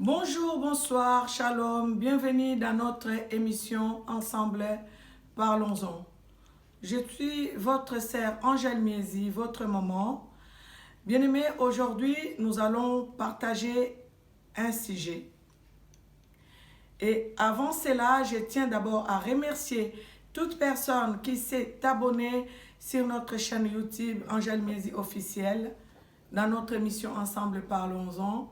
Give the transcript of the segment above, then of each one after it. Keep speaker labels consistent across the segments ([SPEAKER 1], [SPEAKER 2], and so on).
[SPEAKER 1] Bonjour, bonsoir, shalom, bienvenue dans notre émission Ensemble, parlons-en. Je suis votre sœur Angèle Miezi, votre maman. Bien-aimés, aujourd'hui, nous allons partager un sujet. Et avant cela, je tiens d'abord à remercier toute personne qui s'est abonnée sur notre chaîne YouTube Angèle Miezi officielle dans notre émission Ensemble, parlons-en.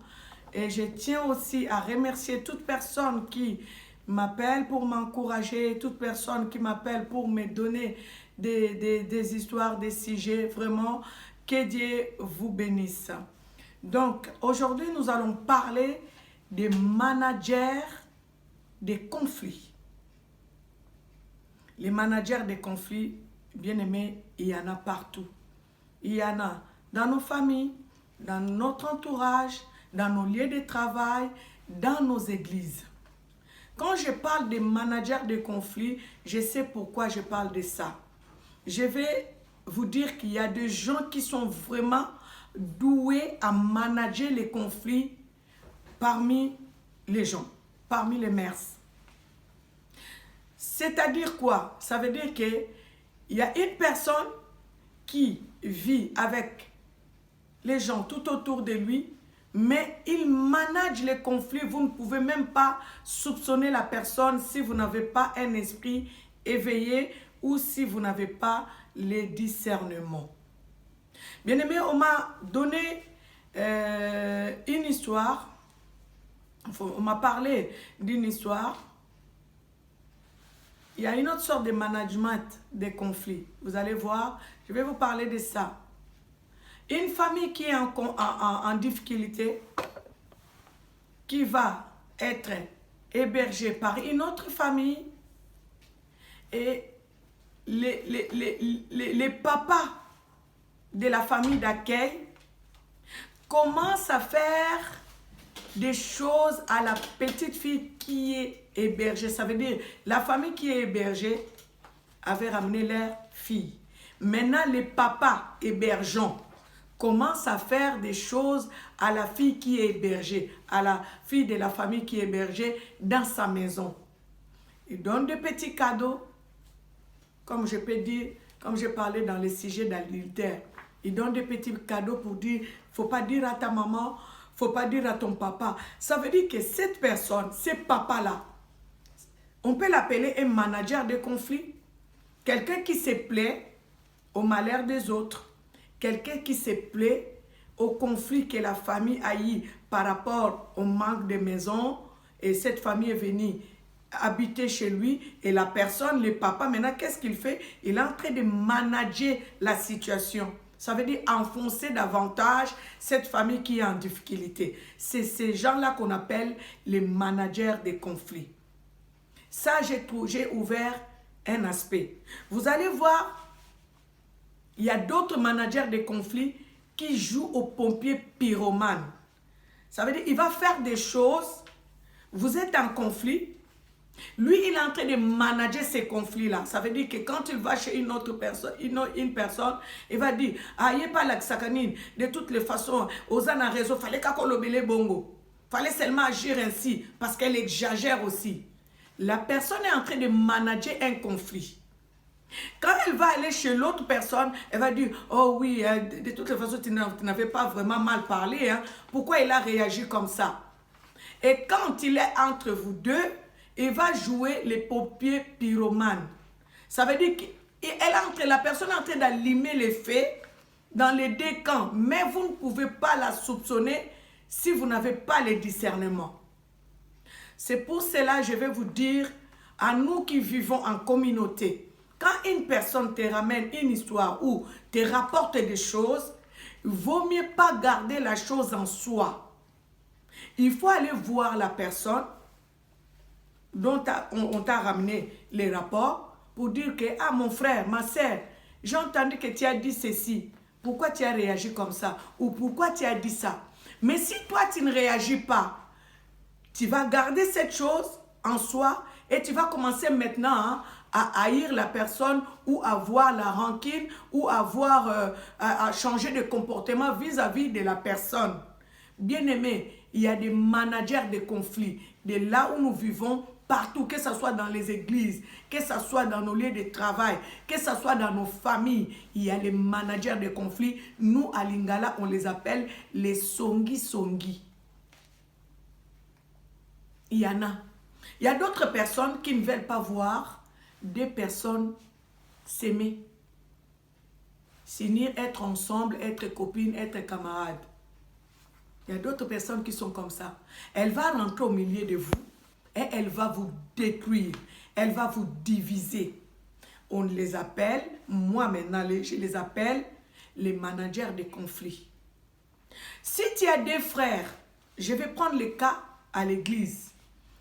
[SPEAKER 1] Et je tiens aussi à remercier toute personne qui m'appelle pour m'encourager, toute personne qui m'appelle pour me donner des histoires, des sujets. Vraiment, que Dieu vous bénisse. Donc, aujourd'hui, nous allons parler des managers des conflits. Les managers des conflits, bien aimés, il y en a partout. Il y en a dans nos familles, dans notre entourage, dans nos lieux de travail, dans nos églises. Quand je parle des managers de conflits, je sais pourquoi je parle de ça. Je vais vous dire qu'il y a des gens qui sont vraiment doués à manager les conflits parmi les gens, parmi les mères. C'est-à-dire quoi? Ça veut dire qu'il y a une personne qui vit avec les gens tout autour de lui, mais il manage les conflits. Vous ne pouvez même pas soupçonner la personne si vous n'avez pas un esprit éveillé ou si vous n'avez pas les discernements. Bien aimé, on m'a donné une histoire. On m'a parlé d'une histoire. Il y a une autre sorte de management des conflits. Vous allez voir, je vais vous parler de ça. Une famille qui est en difficulté, qui va être hébergée par une autre famille, et les papas de la famille d'accueil commencent à faire des choses à la petite fille qui est hébergée. Ça veut dire, la famille qui est hébergée avait ramené leur fille. Maintenant, les papas hébergeants commence à faire des choses à la fille qui est hébergée, à la fille de la famille qui est hébergée dans sa maison. Il donne des petits cadeaux, comme je peux dire, comme j'ai parlé dans les sujets d'adultère. Il donne des petits cadeaux pour dire, il ne faut pas dire à ta maman, il ne faut pas dire à ton papa. Ça veut dire que cette personne, ce papa-là, on peut l'appeler un manager de conflit, quelqu'un qui se plaît au malheur des autres. Quelqu'un qui se plaît au conflit que la famille a eu par rapport au manque de maison, et cette famille est venue habiter chez lui, et la personne, le papa, maintenant qu'est-ce qu'il fait? Il est en train de manager la situation. Ça veut dire enfoncer davantage cette famille qui est en difficulté. C'est ces gens-là qu'on appelle les managers des conflits. Ça, j'ai ouvert un aspect. Vous allez voir, il y a d'autres managers de conflits qui jouent au pompier pyromane. Ça veut dire qu'il va faire des choses, vous êtes en conflit, lui il est en train de manager ces conflits-là. Ça veut dire que quand il va chez une autre personne, une personne, il va dire, ah, il n'y a pas la sacanine, de toutes les façons, aux an réseau, il fallait qu'on l'obéle bongo. Il fallait seulement agir ainsi, parce qu'elle exagère aussi. La personne est en train de manager un conflit. Quand elle va aller chez l'autre personne, elle va dire, oh oui, de toutes les façons, tu n'avais pas vraiment mal parlé. Hein. Pourquoi il a réagi comme ça? Et quand il est entre vous deux, il va jouer les pompiers pyromanes. Ça veut dire que la personne est en train d'allumer les feux dans les deux camps. Mais vous ne pouvez pas la soupçonner si vous n'avez pas le discernement. C'est pour cela que je vais vous dire, à nous qui vivons en communauté, quand une personne te ramène une histoire ou te rapporte des choses, il vaut mieux pas garder la chose en soi. Il faut aller voir la personne dont on t'a ramené les rapports pour dire que, ah mon frère, ma soeur, j'ai entendu que tu as dit ceci. Pourquoi tu as réagi comme ça? Ou pourquoi tu as dit ça? Mais si toi tu ne réagis pas, tu vas garder cette chose en soi et tu vas commencer maintenant à haïr la personne ou à voir la rancune ou à changer de comportement vis-à-vis de la personne. Bien-aimés, il y a des managers de conflits. De là où nous vivons, partout, que ce soit dans les églises, que ce soit dans nos lieux de travail, que ce soit dans nos familles, il y a les managers de conflits. Nous, à Lingala, on les appelle les songi-songi. Il y en a. Il y a d'autres personnes qui ne veulent pas voir des personnes s'aimer, s'unir, être ensemble, être copines, être camarades. Il y a d'autres personnes qui sont comme ça. Elle va rentrer au milieu de vous et elle va vous détruire. Elle va vous diviser. On les appelle, moi maintenant, je les appelle les managers de conflits. Si tu as des frères, je vais prendre le cas à l'église.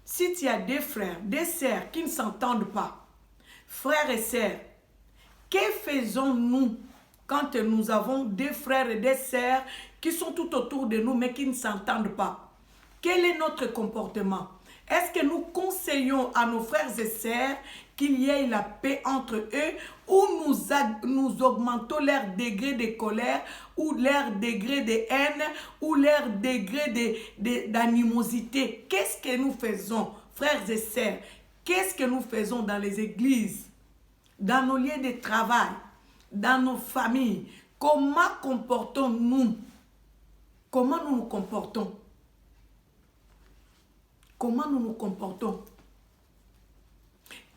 [SPEAKER 1] Si tu as des frères, des sœurs qui ne s'entendent pas, frères et sœurs, que faisons-nous quand nous avons des frères et des sœurs qui sont tout autour de nous mais qui ne s'entendent pas? Quel est notre comportement? Est-ce que nous conseillons à nos frères et sœurs qu'il y ait la paix entre eux ou nous augmentons leur degré de colère ou leur degré de haine ou leur degré d'animosité? Qu'est-ce que nous faisons, frères et sœurs? Qu'est-ce que nous faisons dans les églises, dans nos lieux de travail, dans nos familles? Comment comportons-nous? Comment nous nous comportons? Comment nous nous comportons?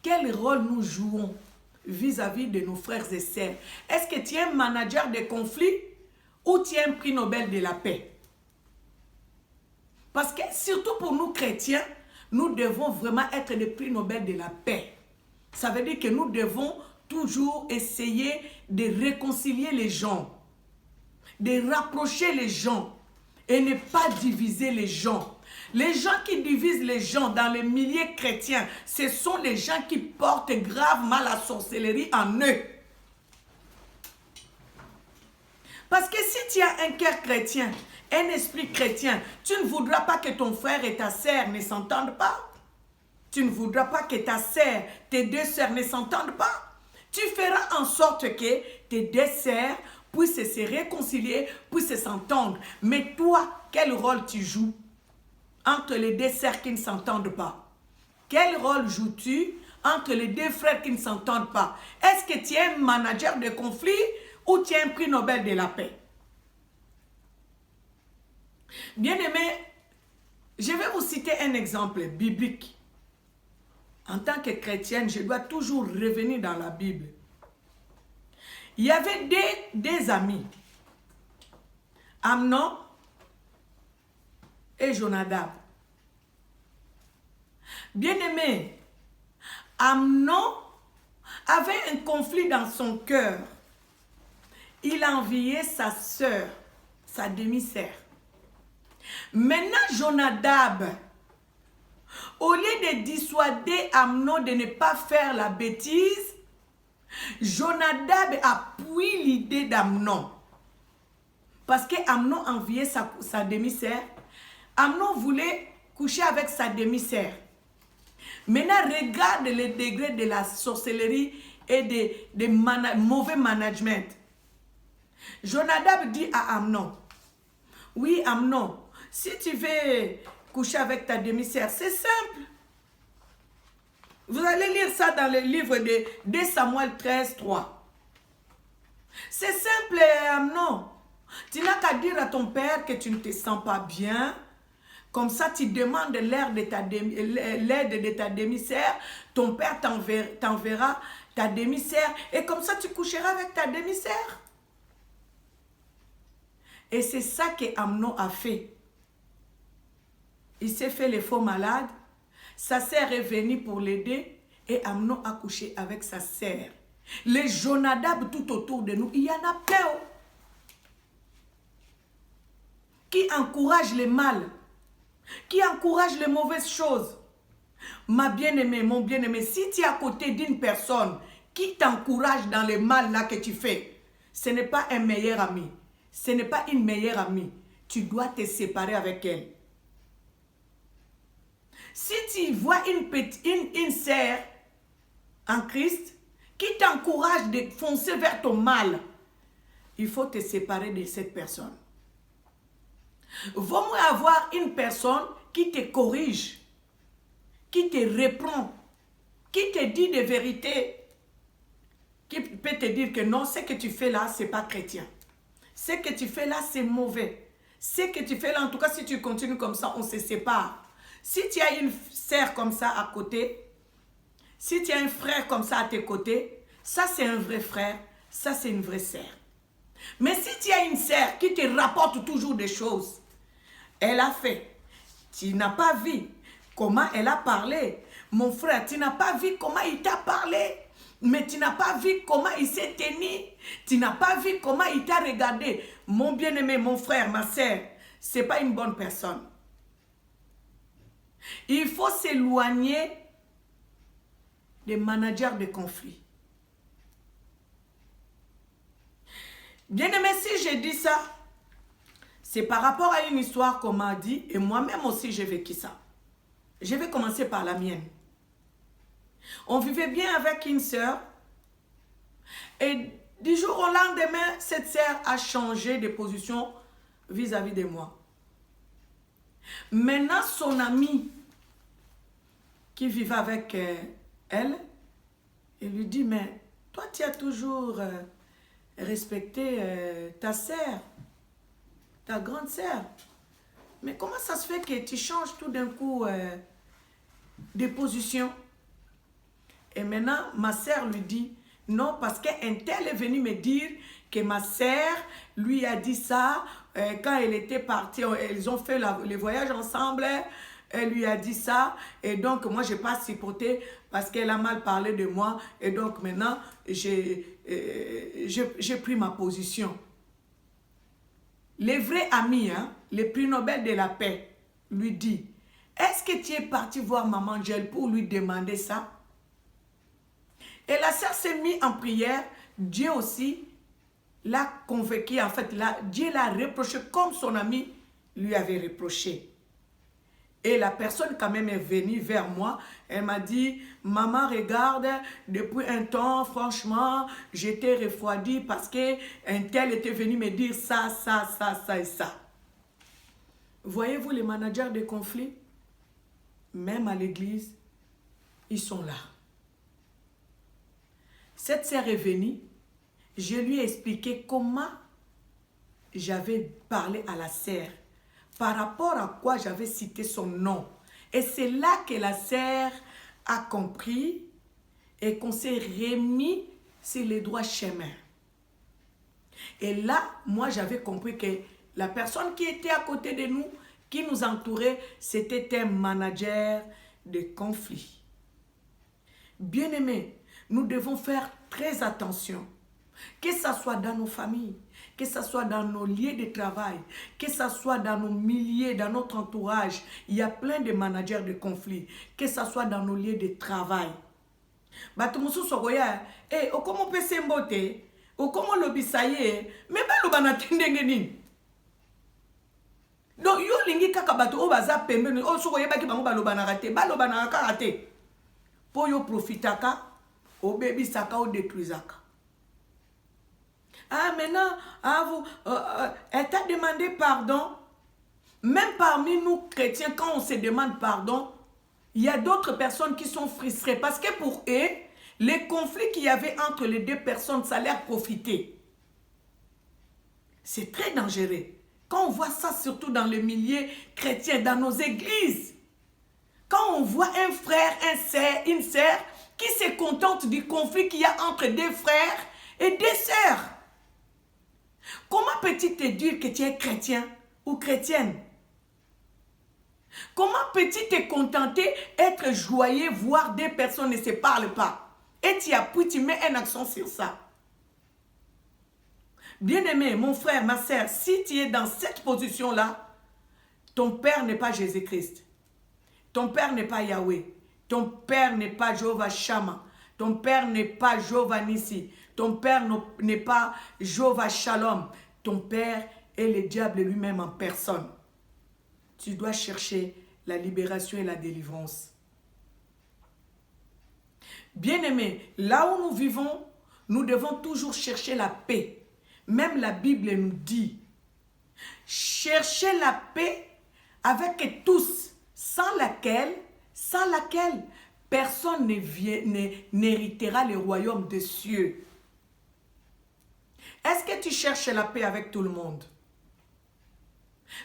[SPEAKER 1] Quel rôle nous jouons vis-à-vis de nos frères et sœurs? Est-ce que tu es un manager de conflits ou tu es un prix Nobel de la paix? Parce que surtout pour nous chrétiens, nous devons vraiment être des prix Nobel de la paix. Ça veut dire que nous devons toujours essayer de réconcilier les gens, de rapprocher les gens et ne pas diviser les gens. Les gens qui divisent les gens dans les milieux chrétiens, ce sont les gens qui portent gravement la sorcellerie en eux. Parce que si tu as un cœur chrétien, un esprit chrétien, tu ne voudras pas que ton frère et ta sœur ne s'entendent pas. Tu ne voudras pas que ta sœur, tes deux sœurs ne s'entendent pas. Tu feras en sorte que tes deux sœurs puissent se réconcilier, puissent s'entendre. Mais toi, quel rôle tu joues entre les deux sœurs qui ne s'entendent pas? Quel rôle joues-tu entre les deux frères qui ne s'entendent pas? Est-ce que tu es un manager de conflit ou tu es un prix Nobel de la paix? Bien-aimés, je vais vous citer un exemple biblique. En tant que chrétienne, je dois toujours revenir dans la Bible. Il y avait des amis, Amnon et Jonadab. Bien-aimé, Amnon avait un conflit dans son cœur. Il enviait sa sœur, sa demi-sœur. Maintenant, Jonadab, au lieu de dissuader Amnon de ne pas faire la bêtise, Jonadab appuie l'idée d'Amnon. Parce que Amnon enviait sa demi-sœur. Amnon voulait coucher avec sa demi-sœur. Maintenant, regarde le degré de la sorcellerie et de mauvais management. Jonadab dit à Amnon, oui Amnon, si tu veux coucher avec ta demi-sœur, c'est simple. Vous allez lire ça dans le livre de Samuel 13, 3. C'est simple, Amnon. Tu n'as qu'à dire à ton père que tu ne te sens pas bien. Comme ça, tu demandes l'aide de ta demi-sœur. Ton père t'enverra ta demi-sœur. Et comme ça, tu coucheras avec ta demi-sœur. Et c'est ça que Amnon a fait. Il s'est fait le faux malade. Sa sœur est venue pour l'aider. Et Amnon a couché avec sa sœur. Les Jonadab tout autour de nous, il y en a plein. Qui encouragent le mal. Qui encouragent les mauvaises choses. Ma bien-aimée, mon bien-aimé, si tu es à côté d'une personne qui t'encourage dans le mal là que tu fais, ce n'est pas un meilleur ami. Ce n'est pas une meilleure amie. Tu dois te séparer avec elle. Si tu vois une sœur en Christ qui t'encourage de foncer vers ton mal, il faut te séparer de cette personne. Vaut mieux avoir une personne qui te corrige, qui te reprend, qui te dit des vérités, qui peut te dire que non, ce que tu fais là, ce n'est pas chrétien. Ce que tu fais là, c'est mauvais. Ce que tu fais là, en tout cas, si tu continues comme ça, on se sépare. Si tu as une sœur comme ça à côté, si tu as un frère comme ça à tes côtés, ça c'est un vrai frère, ça c'est une vraie sœur. Mais si tu as une sœur qui te rapporte toujours des choses, elle a fait, tu n'as pas vu comment elle a parlé. Mon frère, tu n'as pas vu comment il t'a parlé. Mais tu n'as pas vu comment il s'est tenu. Tu n'as pas vu comment il t'a regardé. Mon bien-aimé, mon frère, ma sœur, ce n'est pas une bonne personne. Il faut s'éloigner des managers de conflits. Bien-aimé, si j'ai dit ça, c'est par rapport à une histoire qu'on m'a dit et moi-même aussi j'ai vécu ça. Je vais commencer par la mienne. On vivait bien avec une sœur et du jour au lendemain, cette sœur a changé de position vis-à-vis de moi. Maintenant, son ami qui vivait avec elle, il lui dit, mais toi tu as toujours respecté ta sœur, ta grande sœur. Mais comment ça se fait que tu changes tout d'un coup de position? Et maintenant, ma sœur lui dit, non, parce qu'un tel est venu me dire que ma sœur lui a dit ça quand elle était partie. Ils ont fait le voyage ensemble. Elle lui a dit ça. Et donc, moi, je n'ai pas supporté parce qu'elle a mal parlé de moi. Et donc, maintenant, j'ai pris ma position. Les vrais amis, hein, le prix Nobel de la paix, lui dit, est-ce que tu es parti voir Maman Angèle pour lui demander ça? Et la sœur s'est mise en prière. Dieu aussi l'a convaincu. En fait, Dieu l'a reproché comme son ami lui avait reproché. Et la personne quand même est venue vers moi. Elle m'a dit, maman, regarde, depuis un temps, franchement, j'étais refroidie parce qu'un tel était venu me dire ça, ça, ça, ça et ça. Voyez-vous les managers de conflits? Même à l'église, ils sont là. Cette sœur est venue, je lui ai expliqué comment j'avais parlé à la sœur, par rapport à quoi j'avais cité son nom. Et c'est là que la sœur a compris et qu'on s'est remis sur les droits chemins. Et là, moi j'avais compris que la personne qui était à côté de nous, qui nous entourait, c'était un manager de conflit. Bien-aimés, nous devons faire très attention, que ce soit dans nos familles, que ce soit dans nos lieux de travail, que ce soit dans nos milieux, dans notre entourage. Il y a plein de managers de conflits, que ce soit dans nos lieux de travail. Batumusu sokoya, okomo pese mbote, okomo lobisaye, mais ba lobana tendengeni. Donc yo lingi kaka bato o baza pembeni, o sokoye baki bango ba lobana rate, ba lobana rate. Po yo profitaka. Au bébé saka ou détruisaka. Ah maintenant, elle t'a demandé pardon. Même parmi nous chrétiens, quand on se demande pardon, il y a d'autres personnes qui sont frustrées. Parce que pour eux, les conflits qu'il y avait entre les deux personnes, ça leur profitait. C'est très dangereux. Quand on voit ça, surtout dans le milieu chrétien, dans nos églises. Quand on voit un frère, une sœur, qui se contente du conflit qu'il y a entre deux frères et deux sœurs. Comment peux-tu te dire que tu es chrétien ou chrétienne? Comment peux-tu te contenter, être joyeux, voir deux personnes ne se parlent pas? Et tu appuies, tu mets un accent sur ça. Bien-aimé, mon frère, ma sœur, si tu es dans cette position-là, ton père n'est pas Jésus-Christ. Ton père n'est pas Yahweh. Ton père n'est pas Jéhovah Shammah. Ton père n'est pas Jéhovah Nissi. Ton père n'est pas Jéhovah Shalom. Ton père est le diable lui-même en personne. Tu dois chercher la libération et la délivrance. Bien-aimés, là où nous vivons, nous devons toujours chercher la paix. Même la Bible nous dit, Cherchez la paix avec tous, sans laquelle personne n'héritera le royaume des cieux. Est-ce que tu cherches la paix avec tout le monde?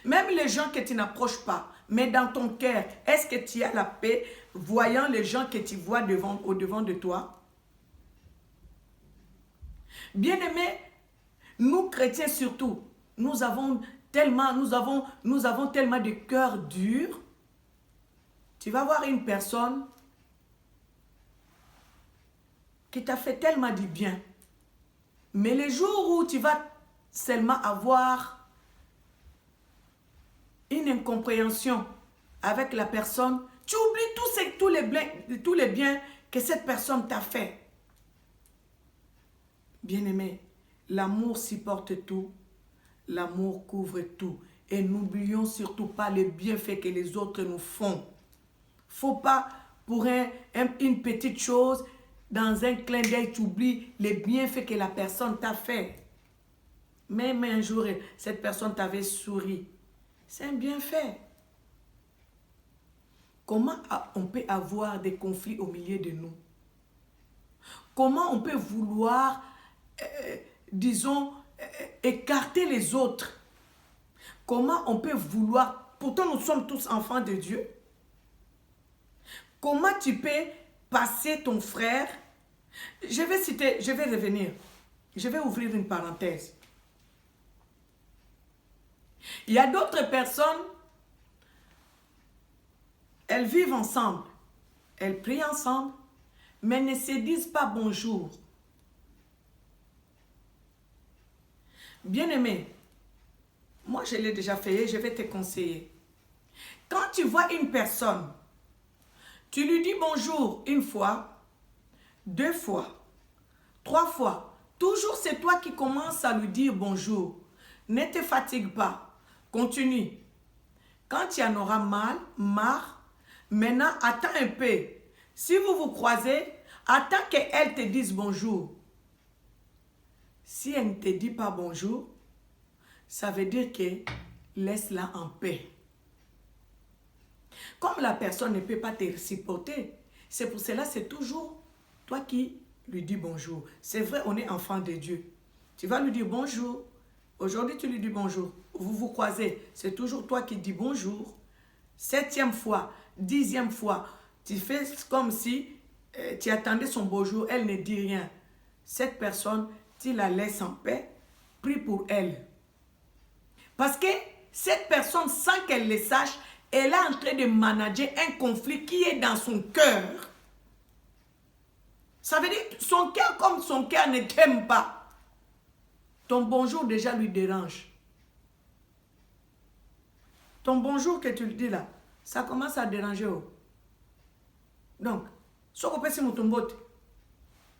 [SPEAKER 1] Même les gens que tu n'approches pas, mais dans ton cœur, est-ce que tu as la paix voyant les gens que tu vois au-devant de toi? Bien-aimés, nous chrétiens surtout, nous avons tellement de cœurs durs. Tu vas voir une personne qui t'a fait tellement du bien. Mais les jours où tu vas seulement avoir une incompréhension avec la personne, tu oublies tous les biens que cette personne t'a fait. Bien-aimé, l'amour supporte tout, l'amour couvre tout. Et n'oublions surtout pas les bienfaits que les autres nous font. Faut pas, pour une petite chose, dans un clin d'œil, tu oublies les bienfaits que la personne t'a fait. Même un jour, cette personne t'avait souri. C'est un bienfait. Comment on peut avoir des conflits au milieu de nous? Comment on peut vouloir, écarter les autres? Comment on peut vouloir, pourtant nous sommes tous enfants de Dieu. Comment tu peux passer ton frère? Je vais revenir. Je vais ouvrir une parenthèse. Il y a d'autres personnes, elles vivent ensemble, elles prient ensemble, mais ne se disent pas bonjour. Bien-aimé, moi je l'ai déjà fait, je vais te conseiller. Quand tu vois une personne, tu lui dis bonjour une fois, 2 fois, 3 fois. Toujours c'est toi qui commences à lui dire bonjour. Ne te fatigue pas. Continue. Quand tu en auras marre, maintenant attends un peu. Si vous vous croisez, attends qu'elle te dise bonjour. Si elle ne te dit pas bonjour, ça veut dire que laisse-la en paix. Comme la personne ne peut pas te supporter, c'est pour cela c'est toujours toi qui lui dis bonjour. C'est vrai, on est enfant de Dieu. Tu vas lui dire bonjour. Aujourd'hui, tu lui dis bonjour. Vous vous croisez, c'est toujours toi qui dis bonjour. 7e fois, 10e fois, tu fais comme si tu attendais son bonjour, elle ne dit rien. Cette personne, tu la laisses en paix, prie pour elle. Parce que cette personne, sans qu'elle le sache, elle est en train de manager un conflit qui est dans son cœur. Ça veut dire son cœur, comme son cœur ne t'aime pas, ton bonjour déjà lui dérange. Ton bonjour que tu lui dis là, ça commence à déranger. Donc, ce qu'on peut se mutumbote,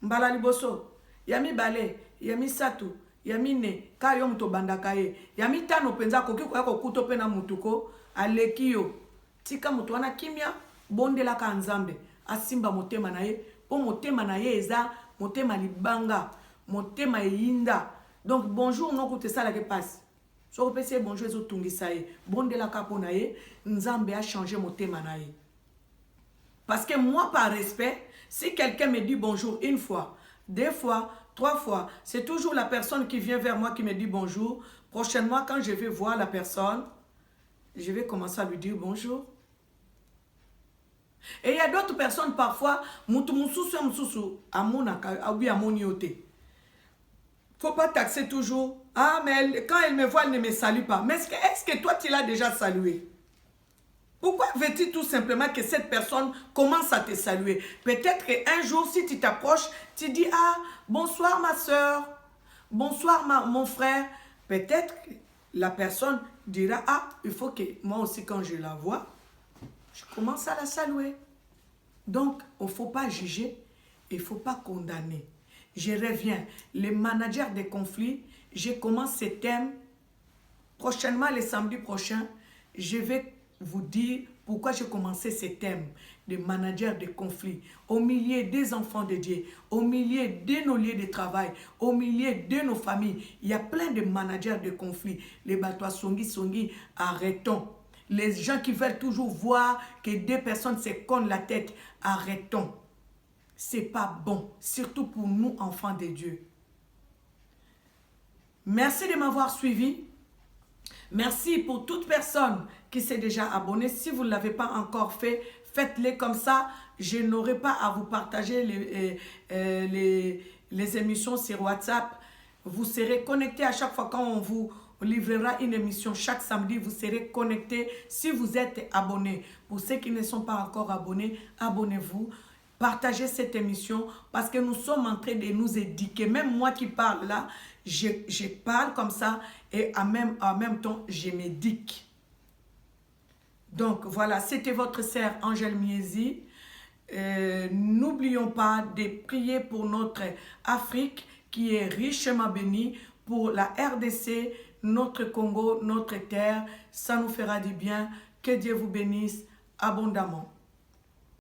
[SPEAKER 1] mbala liboso, yami bale, yami satu, yami ne, kayo muto bandakaye, yami tano penza koki kwa yako kuto pena mutuko, alekio, tika mutu wana kimia, bonde la kanzambe, asimba motema na ye, po motema na ye eza, motema libanga, motema yinda. Donc, bonjour, non koute ça la ke passe. So peut se bonjour zo tungisa ye, bonde la kapo na ye, nzambe a changé motema na ye. Parce que moi, par respect, si quelqu'un me dit bonjour une fois, 2 fois, 3 fois, c'est toujours la personne qui vient vers moi qui me dit bonjour. Prochainement, quand je vais voir la personne, je vais commencer à lui dire bonjour. Et il y a d'autres personnes parfois, faut pas taxer toujours. Ah, mais quand elle me voit, elle ne me salue pas. Mais est-ce que toi, tu l'as déjà salué? Pourquoi veux-tu tout simplement que cette personne commence à te saluer? Peut-être qu'un jour, si tu t'approches, tu dis, ah, bonsoir ma soeur, bonsoir mon frère. Peut-être que la personne dira, ah, il faut que moi aussi, quand je la vois, je commence à la saluer. Donc, il ne faut pas juger, il ne faut pas condamner. Je reviens, les managers des conflits, je commence ce thème. Prochainement, le samedi prochain, je vais vous dire pourquoi j'ai commencé ce thème de manager de conflits, au milieu des enfants de Dieu, au milieu de nos lieux de travail, au milieu de nos familles. Il y a plein de managers de conflits. Les batois songi, arrêtons. Les gens qui veulent toujours voir que deux personnes se cognent la tête, arrêtons. C'est pas bon, surtout pour nous, enfants de Dieu. Merci de m'avoir suivi. Merci pour toute personne qui s'est déjà abonnée. Si vous ne l'avez pas encore fait, faites-le comme ça. Je n'aurai pas à vous partager les émissions sur WhatsApp. Vous serez connectés à chaque fois quand on vous livrera une émission. Chaque samedi, vous serez connectés si vous êtes abonnés. Pour ceux qui ne sont pas encore abonnés, abonnez-vous. Partagez cette émission parce que nous sommes en train de nous éduquer. Même moi qui parle là, je parle comme ça et en même temps, je m'éduque. Donc voilà, c'était votre sœur Angèle Miezi. N'oublions pas de prier pour notre Afrique qui est richement bénie, pour la RDC, notre Congo, notre terre. Ça nous fera du bien. Que Dieu vous bénisse abondamment.